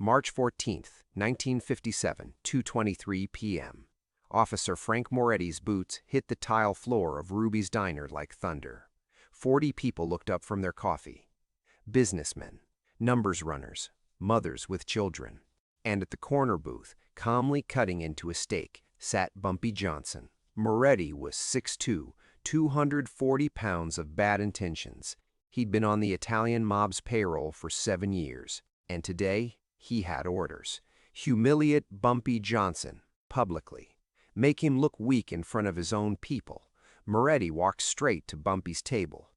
March 14, 1957, 2:23 p.m. Officer Frank Moretti's boots hit the tile floor of Ruby's diner like thunder. 40 people looked up from their coffee. Businessmen, numbers runners, mothers with children. And at the corner booth, calmly cutting into a steak, sat Bumpy Johnson. Moretti was 6'2", 240 pounds of bad intentions. He'd been on the Italian mob's payroll for 7 years, and today he had orders. Humiliate Bumpy Johnson publicly. Make him look weak in front of his own people. Moretti walked straight to Bumpy's table.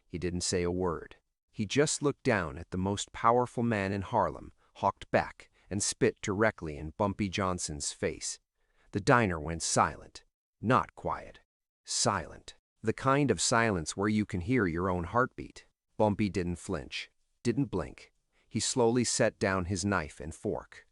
He didn't say a word. He just looked down at the most powerful man in Harlem, hawked back, and spit directly in Bumpy Johnson's face. The diner went silent. Not quiet. Silent. The kind of silence where you can hear your own heartbeat. Bumpy didn't flinch, didn't blink. He slowly set down his knife and fork,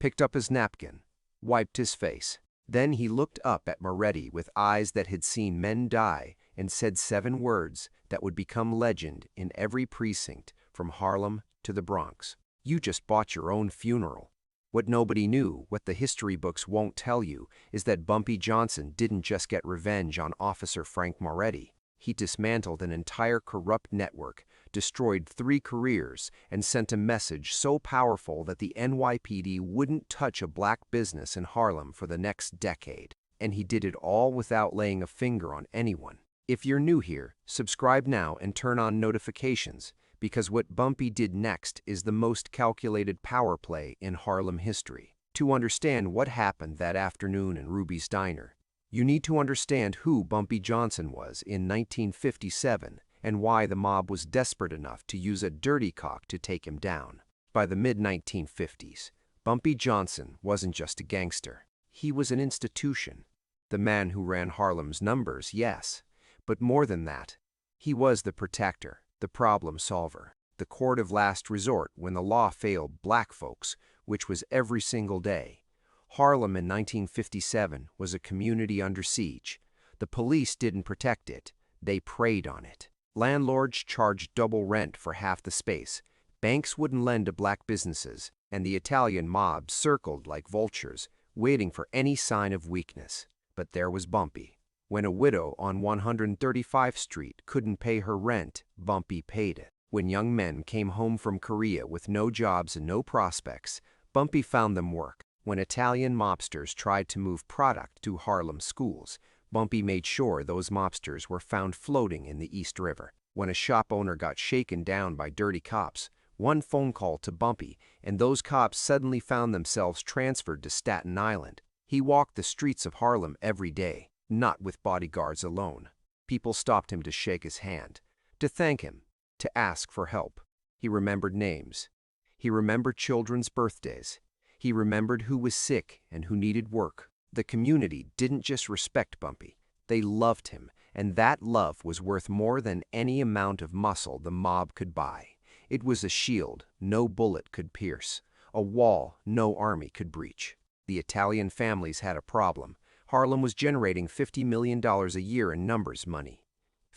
picked up his napkin, wiped his face. Then he looked up at Moretti with eyes that had seen men die and said 7 words that would become legend in every precinct from Harlem to the Bronx. You just bought your own funeral. What nobody knew, what the history books won't tell you, is that Bumpy Johnson didn't just get revenge on Officer Frank Moretti. He dismantled an entire corrupt network, destroyed 3 careers, and sent a message so powerful that the NYPD wouldn't touch a black business in Harlem for the next decade. And he did it all without laying a finger on anyone. If you're new here, subscribe now and turn on notifications, because what Bumpy did next is the most calculated power play in Harlem history. To understand what happened that afternoon in Ruby's diner, you need to understand who Bumpy Johnson was in 1957 and why the mob was desperate enough to use a dirty cock to take him down. By the mid-1950s, Bumpy Johnson wasn't just a gangster. He was an institution. The man who ran Harlem's numbers, yes, but more than that. He was the protector, the problem solver, the court of last resort when the law failed black folks, which was every single day. Harlem in 1957 was a community under siege. The police didn't protect it, they preyed on it. Landlords charged double rent for half the space. Banks wouldn't lend to black businesses, and the Italian mob circled like vultures, waiting for any sign of weakness. But there was Bumpy. When a widow on 135th Street couldn't pay her rent, Bumpy paid it. When young men came home from Korea with no jobs and no prospects, Bumpy found them work. When Italian mobsters tried to move product to Harlem schools, Bumpy made sure those mobsters were found floating in the East River. When a shop owner got shaken down by dirty cops, one phone call to Bumpy, and those cops suddenly found themselves transferred to Staten Island. He walked the streets of Harlem every day, not with bodyguards alone. People stopped him to shake his hand, to thank him, to ask for help. He remembered names. He remembered children's birthdays. He remembered who was sick and who needed work. The community didn't just respect Bumpy. They loved him, and that love was worth more than any amount of muscle the mob could buy. It was a shield no bullet could pierce, a wall no army could breach. The Italian families had a problem. Harlem was generating $50 million a year in numbers money.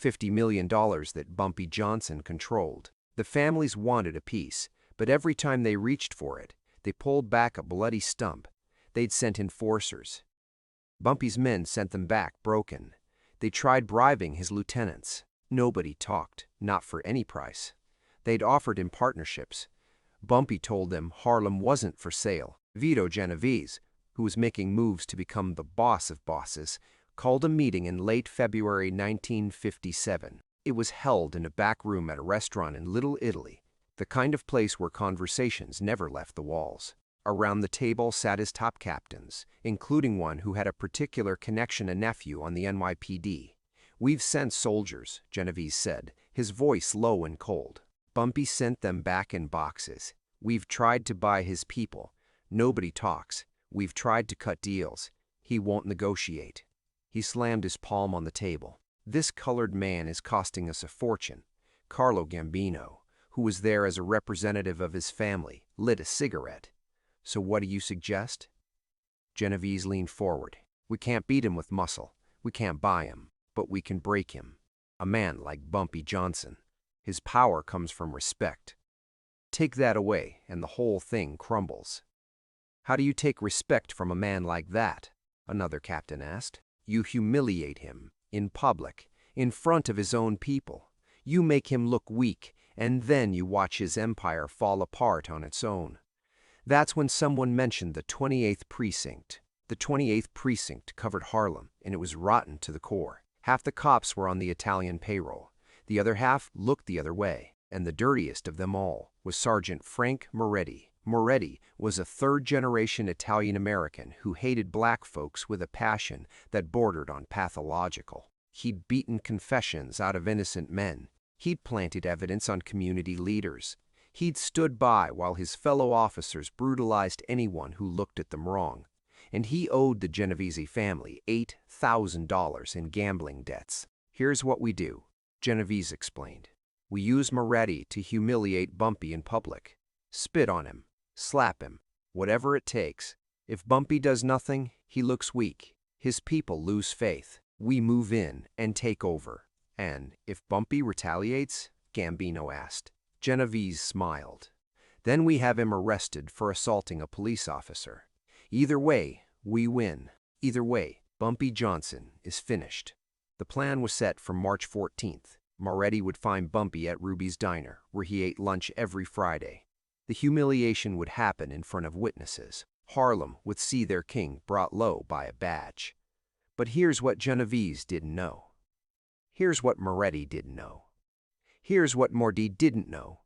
$50 million that Bumpy Johnson controlled. The families wanted a piece, but every time they reached for it, they pulled back a bloody stump. They'd sent enforcers. Bumpy's men sent them back broken. They tried bribing his lieutenants. Nobody talked, not for any price. They'd offered him partnerships. Bumpy told them Harlem wasn't for sale. Vito Genovese, who was making moves to become the boss of bosses, called a meeting in late February 1957. It was held in a back room at a restaurant in Little Italy, the kind of place where conversations never left the walls. Around the table sat his top captains, including one who had a particular connection, a nephew on the NYPD. "We've sent soldiers," Genovese said, his voice low and cold. Bumpy sent them back in boxes. "We've tried to buy his people. Nobody talks. We've tried to cut deals. He won't negotiate." He slammed his palm on the table. "This colored man is costing us a fortune." Carlo Gambino, who was there as a representative of his family, lit a cigarette. "So what do you suggest?" Genovese leaned forward. "We can't beat him with muscle. We can't buy him, but we can break him. A man like Bumpy Johnson. His power comes from respect. Take that away, and the whole thing crumbles. How do you take respect from a man like that? Another captain asked. You humiliate him, in public, in front of his own people. You make him look weak, and then you watch his empire fall apart on its own. That's when someone mentioned the 28th Precinct. The 28th Precinct covered Harlem, and it was rotten to the core. Half the cops were on the Italian payroll. The other half looked the other way, and the dirtiest of them all was Sergeant Frank Moretti. Moretti was a third-generation Italian-American who hated black folks with a passion that bordered on pathological. He'd beaten confessions out of innocent men. He'd planted evidence on community leaders. He'd stood by while his fellow officers brutalized anyone who looked at them wrong. And he owed the Genovese family $8,000 in gambling debts. Here's what we do, Genovese explained. We use Moretti to humiliate Bumpy in public. Spit on him, slap him, whatever it takes. If Bumpy does nothing, he looks weak. His people lose faith. We move in and take over. And if Bumpy retaliates, Gambino asked. Genovese smiled. Then we have him arrested for assaulting a police officer. Either way, we win. Either way, Bumpy Johnson is finished. The plan was set for March 14th. Moretti would find Bumpy at Ruby's Diner, where he ate lunch every Friday. The humiliation would happen in front of witnesses. Harlem would see their king brought low by a badge. But here's what Genovese didn't know. Here's what Moretti didn't know. Here's what Moretti didn't know.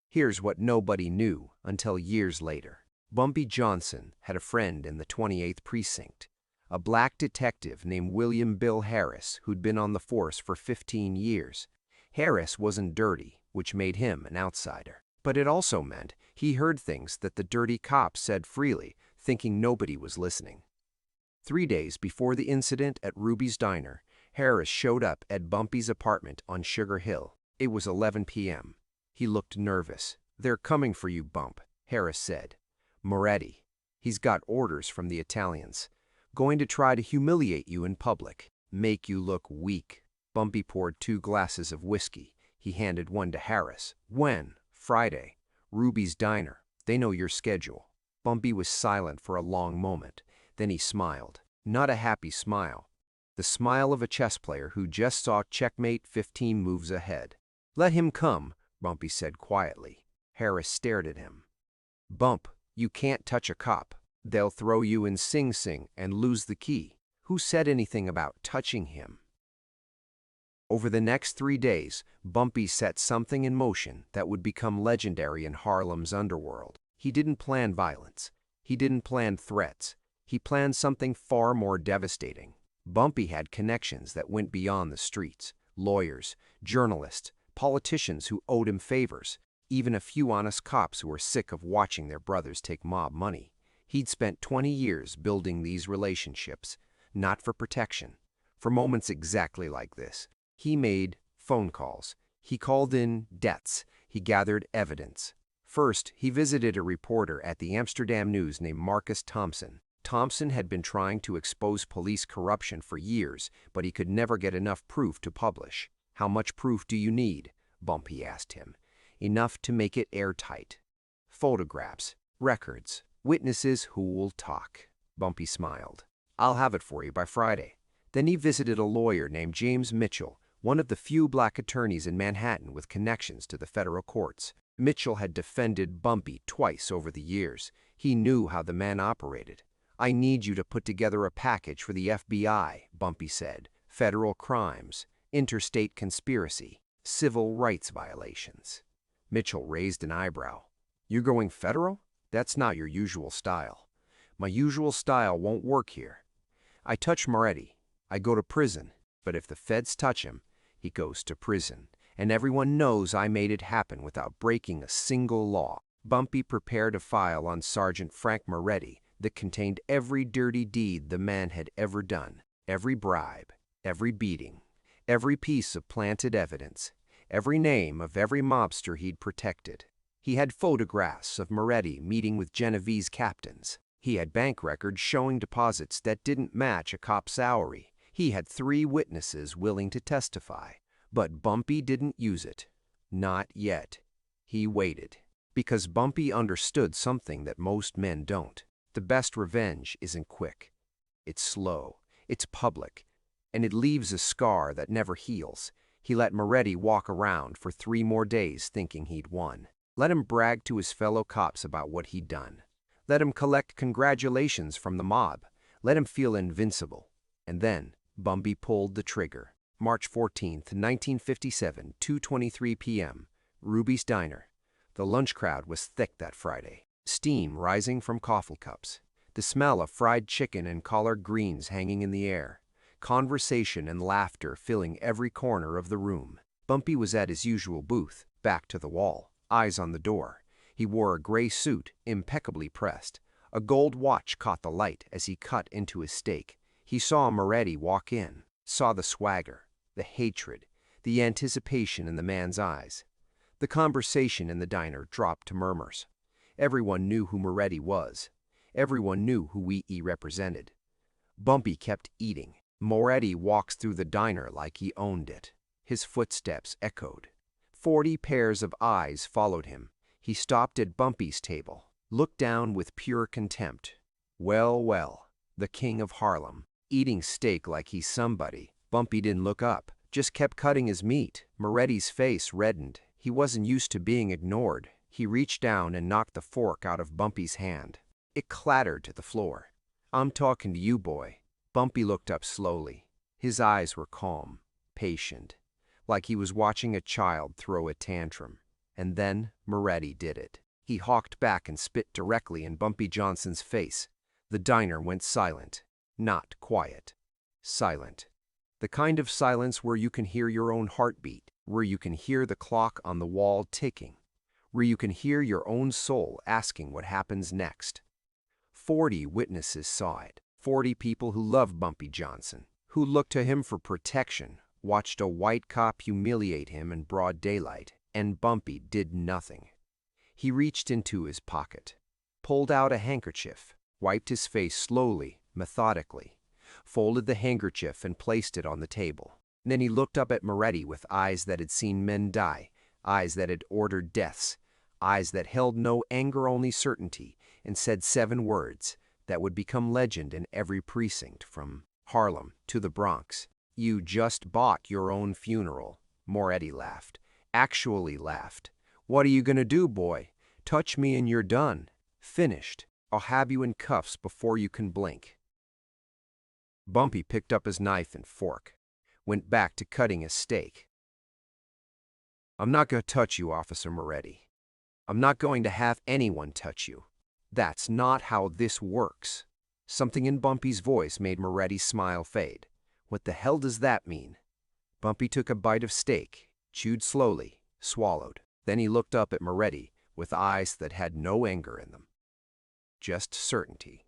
Here's what nobody knew until years later. Bumpy Johnson had a friend in the 28th Precinct, a black detective named William Bill Harris who'd been on the force for 15 years. Harris wasn't dirty, which made him an outsider. But it also meant he heard things that the dirty cops said freely, thinking nobody was listening. 3 days before the incident at Ruby's Diner, Harris showed up at Bumpy's apartment on Sugar Hill. It was 11 p.m. He looked nervous. "They're coming for you, Bump," Harris said. "Moretti. He's got orders from the Italians. Going to try to humiliate you in public, make you look weak." Bumpy poured 2 glasses of whiskey. He handed one to Harris. "When?" "Friday. Ruby's Diner. They know your schedule." Bumpy was silent for a long moment. Then he smiled. Not a happy smile. The smile of a chess player who just saw checkmate 15 moves ahead. "Let him come," Bumpy said quietly. Harris stared at him. "Bump, you can't touch a cop. They'll throw you in Sing Sing and lose the key." Who said anything about touching him? Over the next 3 days, Bumpy set something in motion that would become legendary in Harlem's underworld. He didn't plan violence. He didn't plan threats. He planned something far more devastating. Bumpy had connections that went beyond the streets. Lawyers, journalists, politicians who owed him favors, even a few honest cops who were sick of watching their brothers take mob money. He'd spent 20 years building these relationships, not for protection, for moments exactly like this. He made phone calls. He called in debts. He gathered evidence. First, he visited a reporter at the Amsterdam News named Marcus Thompson. Thompson had been trying to expose police corruption for years, but he could never get enough proof to publish. "How much proof do you need?" Bumpy asked him. "Enough to make it airtight. Photographs, records, witnesses who will talk." Bumpy smiled. "I'll have it for you by Friday." Then he visited a lawyer named James Mitchell, one of the few black attorneys in Manhattan with connections to the federal courts. Mitchell had defended Bumpy twice over the years. He knew how the man operated. "I need you to put together a package for the FBI," Bumpy said. "Federal crimes, interstate conspiracy, civil rights violations." Mitchell raised an eyebrow. "You're going federal? That's not your usual style." "My usual style won't work here. I touch Moretti, I go to prison. But if the feds touch him, he goes to prison. And everyone knows I made it happen without breaking a single law." Bumpy prepared a file on Sergeant Frank Moretti that contained every dirty deed the man had ever done, every bribe, every beating, every piece of planted evidence, every name of every mobster he'd protected. He had photographs of Moretti meeting with Genovese captains. He had bank records showing deposits that didn't match a cop's salary. He had 3 witnesses willing to testify. But Bumpy didn't use it. Not yet. He waited. Because Bumpy understood something that most men don't. The best revenge isn't quick. It's slow, it's public, and it leaves a scar that never heals. He let Moretti walk around for 3 more days thinking he'd won. Let him brag to his fellow cops about what he'd done. Let him collect congratulations from the mob. Let him feel invincible. And then Bumpy pulled the trigger. March 14th, 1957, 2:23 p.m., Ruby's Diner. The lunch crowd was thick that Friday. Steam rising from coffee cups. The smell of fried chicken and collard greens hanging in the air. Conversation and laughter filling every corner of the room. Bumpy was at his usual booth, back to the wall, eyes on the door. He wore a gray suit, impeccably pressed. A gold watch caught the light as he cut into his steak. He saw Moretti walk in, saw the swagger, the hatred, the anticipation in the man's eyes. The conversation in the diner dropped to murmurs. Everyone knew who Moretti was. Everyone knew who he represented. Bumpy kept eating. Moretti walks through the diner like he owned it. His footsteps echoed. 40 pairs of eyes followed him. He stopped at Bumpy's table, looked down with pure contempt. Well, well, the king of Harlem, eating steak like he's somebody. Bumpy didn't look up, just kept cutting his meat. Moretti's face reddened. He wasn't used to being ignored. He reached down and knocked the fork out of Bumpy's hand. It clattered to the floor. "I'm talking to you, boy." Bumpy looked up slowly. His eyes were calm, patient, like he was watching a child throw a tantrum. And then Moretti did it. He hawked back and spit directly in Bumpy Johnson's face. The diner went silent. Not quiet. Silent. The kind of silence where you can hear your own heartbeat, where you can hear the clock on the wall ticking, where you can hear your own soul asking what happens next. 40 witnesses saw it. 40 people who loved Bumpy Johnson, who looked to him for protection, watched a white cop humiliate him in broad daylight, and Bumpy did nothing. He reached into his pocket, pulled out a handkerchief, wiped his face slowly, methodically, folded the handkerchief and placed it on the table. Then he looked up at Moretti with eyes that had seen men die, eyes that had ordered deaths, eyes that held no anger, only certainty, and said 7 words that would become legend in every precinct, from Harlem to the Bronx. "You just bought your own funeral." Moretti laughed. Actually laughed. "What are you gonna do, boy? Touch me and you're done. Finished. I'll have you in cuffs before you can blink." Bumpy picked up his knife and fork, went back to cutting his steak. "I'm not gonna touch you, Officer Moretti. I'm not going to have anyone touch you. That's not how this works." Something in Bumpy's voice made Moretti's smile fade. "What the hell does that mean?" Bumpy took a bite of steak, chewed slowly, swallowed. Then he looked up at Moretti with eyes that had no anger in them. Just certainty.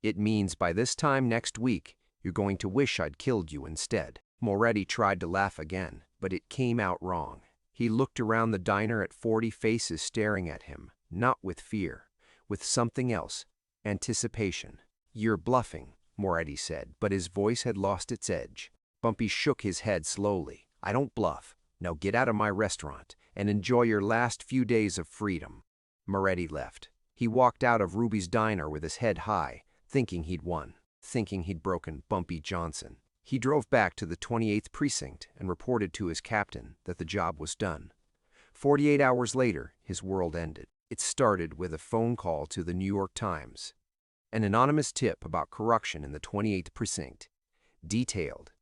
"It means by this time next week, you're going to wish I'd killed you instead." Moretti tried to laugh again, but it came out wrong. He looked around the diner at 40 faces staring at him, not with fear, with something else, anticipation. "You're bluffing," Moretti said, but his voice had lost its edge. Bumpy shook his head slowly. "I don't bluff. Now get out of my restaurant and enjoy your last few days of freedom." Moretti left. He walked out of Ruby's Diner with his head high, thinking he'd won, thinking he'd broken Bumpy Johnson. He drove back to the 28th Precinct and reported to his captain that the job was done. 48 hours later, his world ended. It started with a phone call to the New York Times. An anonymous tip about corruption in the 28th Precinct. Detailed.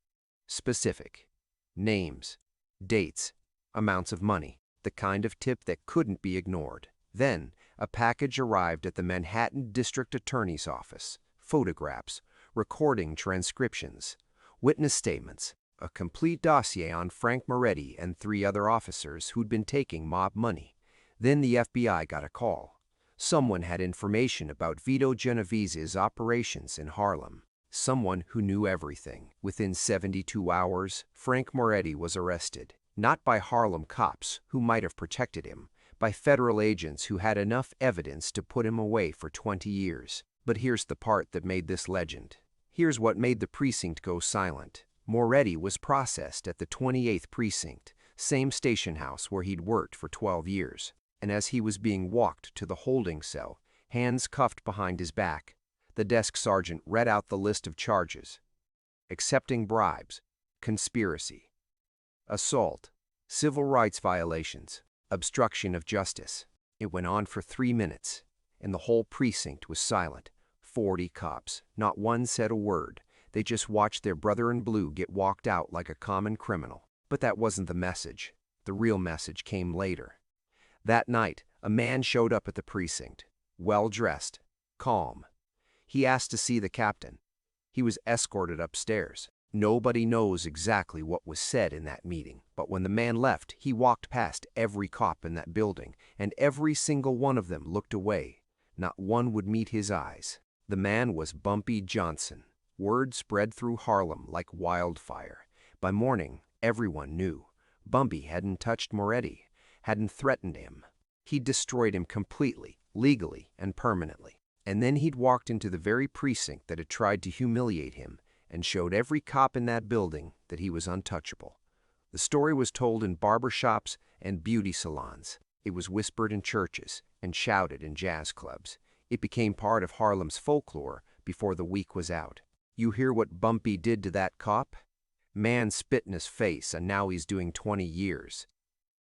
Specific. Names. Dates. Amounts of money. The kind of tip that couldn't be ignored. Then, a package arrived at the Manhattan District Attorney's Office. Photographs. Recording transcriptions. Witness statements. A complete dossier on Frank Moretti and 3 other officers who'd been taking mob money. Then the FBI got a call. Someone had information about Vito Genovese's operations in Harlem. Someone who knew everything. Within 72 hours, Frank Moretti was arrested. Not by Harlem cops, who might have protected him, by federal agents who had enough evidence to put him away for 20 years. But here's the part that made this legend. Here's what made the precinct go silent. Moretti was processed at the 28th Precinct, same station house where he'd worked for 12 years. And as he was being walked to the holding cell, hands cuffed behind his back, the desk sergeant read out the list of charges: accepting bribes, conspiracy, assault, civil rights violations, obstruction of justice. It went on for 3 minutes, and the whole precinct was silent. 40 cops. Not one said a word. They just watched their brother in blue get walked out like a common criminal. But that wasn't the message. The real message came later. That night, a man showed up at the precinct, well-dressed, calm. He asked to see the captain. He was escorted upstairs. Nobody knows exactly what was said in that meeting, but when the man left, he walked past every cop in that building, and every single one of them looked away. Not one would meet his eyes. The man was Bumpy Johnson. Word spread through Harlem like wildfire. By morning, everyone knew. Bumpy hadn't touched Moretti, hadn't threatened him. He'd destroyed him completely, legally, and permanently. And then he'd walked into the very precinct that had tried to humiliate him and showed every cop in that building that he was untouchable. The story was told in barber shops and beauty salons. It was whispered in churches and shouted in jazz clubs. It became part of Harlem's folklore before the week was out. You hear what Bumpy did to that cop? Man spit in his face, and now he's doing 20 years.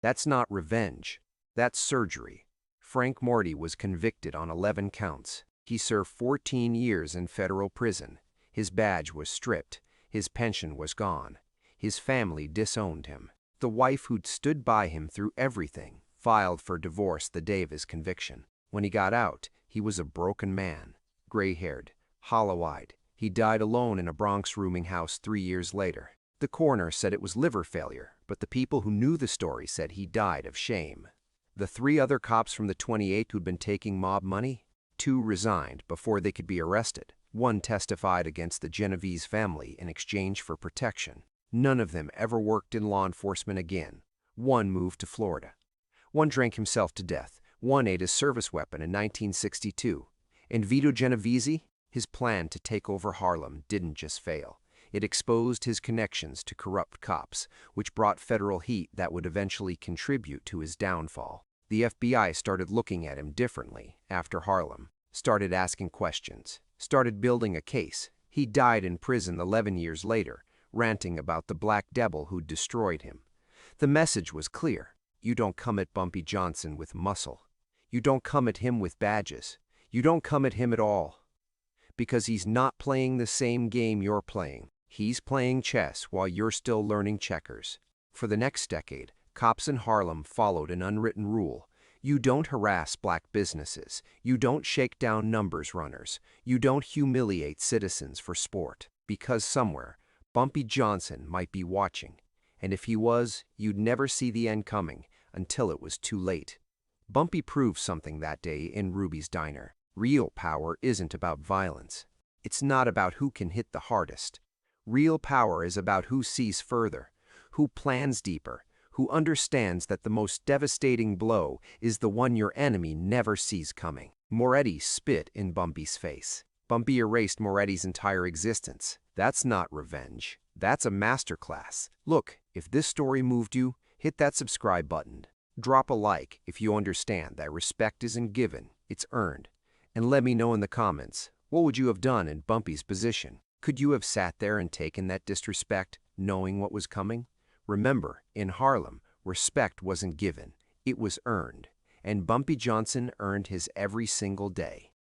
That's not revenge. That's surgery. Frank Moretti was convicted on 11 counts. He served 14 years in federal prison. His badge was stripped. His pension was gone. His family disowned him. The wife who'd stood by him through everything filed for divorce the day of his conviction. When he got out, he was a broken man, gray-haired, hollow-eyed. He died alone in a Bronx rooming house 3 years later. The coroner said it was liver failure, but the people who knew the story said he died of shame. The 3 other cops from the 28 who'd been taking mob money, 2 resigned before they could be arrested. 1 testified against the Genovese family in exchange for protection. None of them ever worked in law enforcement again. 1 moved to Florida. 1 drank himself to death. 1 ate his service weapon in 1962. And Vito Genovese, his plan to take over Harlem didn't just fail. It exposed his connections to corrupt cops, which brought federal heat that would eventually contribute to his downfall. The FBI started looking at him differently after Harlem, started asking questions, started building a case. He died in prison 11 years later, ranting about the black devil who'd destroyed him. The message was clear. You don't come at Bumpy Johnson with muscle. You don't come at him with badges. You don't come at him at all. Because he's not playing the same game you're playing. He's playing chess while you're still learning checkers. For the next decade, cops in Harlem followed an unwritten rule. You don't harass black businesses. You don't shake down numbers runners. You don't humiliate citizens for sport. Because somewhere, Bumpy Johnson might be watching. And if he was, you'd never see the end coming until it was too late. Bumpy proved something that day in Ruby's diner. Real power isn't about violence. It's not about who can hit the hardest. Real power is about who sees further, who plans deeper, who understands that the most devastating blow is the one your enemy never sees coming. Moretti spit in Bumpy's face. Bumpy erased Moretti's entire existence. That's not revenge. That's a masterclass. Look, if this story moved you, hit that subscribe button. Drop a like if you understand that respect isn't given, it's earned. And let me know in the comments, what would you have done in Bumpy's position? Could you have sat there and taken that disrespect, knowing what was coming? Remember, in Harlem, respect wasn't given, it was earned. And Bumpy Johnson earned his every single day.